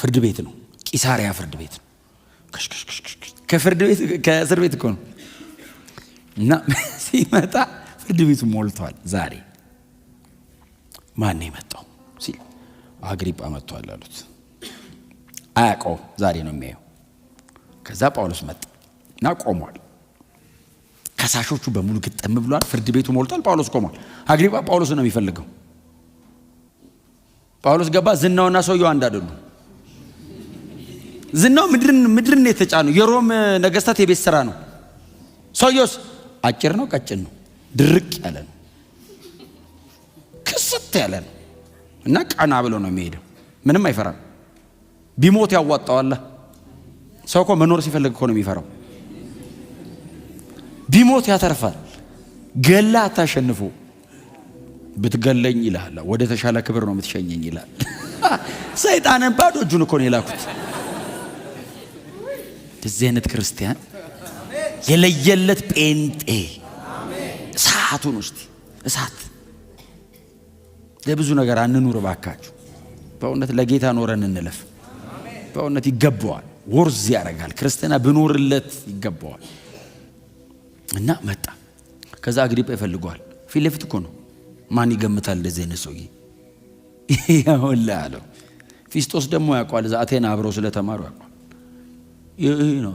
ፍርድ ቤት ነው። ቂሳሪያ ፍርድ ቤት ነው። ከፍርድ ቤት ከእስር ቤት እኮ ነው። እና ሲመጣ ፍርድ ቤቱ ሞልቷል። ዛሬ ማን ነው የመጣው ሲል አግሪጳ መጥቷል አሉት። አያውቀው፣ ዛሬ ነው የሚያየው። ከዛ ጳውሎስ መጣ እና ቆሟል። ከሳሾቹ በሙሉ ግጥም ብሏል። ፍርድ ቤቱ ሞልቷል። ጳውሎስ ቆሟል። አግሪጳ ጳውሎስ ነው የሚፈልገው። ጳውሎስ ገባ። ዝናውና ሰውየው አንድ አይደሉም። ዝናው ምድርን የተጫነው የሮም ነገስታት የቤት ስራ ነው። ሰውየውስ አጭር ነው፣ ቀጭን ነው፣ ድርቅ ያለ ነው፣ ክስት ያለ ነው እና ቀና ብሎ ነው የሚሄደው። ምንም አይፈራም። ቢሞት ያዋጣዋል። ሰው እኮ መኖር ሲፈልግ እኮ ነው የሚፈራው። ቢሞት ያተርፋል። ገላ አታሸንፉ። ብትገለኝ ይላል፣ ወደ ተሻለ ክብር ነው የምትሸኘኝ ይላል። ሰይጣንን ባዶ እጁን እኮ ነው የላኩት። እንደዚህ አይነት ክርስቲያን የለየለት ጴንጤ እሳቱን ውስጥ እሳት። ለብዙ ነገር አንኑር ባካችሁ። በእውነት ለጌታ ኖረን እንለፍ። በእውነት ይገባዋል። ወርዝ ያደርጋል። ክርስትና ብኖርለት ይገባዋል። እና መጣ። ከዛ አግሪጳ ይፈልገዋል። ፊት ለፊት እኮ ነው። ማን ይገምታል እንደዚህ አይነት ሰውዬ? ያውላ አለው። ፊስጦስ ደግሞ ያውቀዋል። እዛ አቴና አብረው ስለተማሩ ያውቀዋል። ይሄ ነው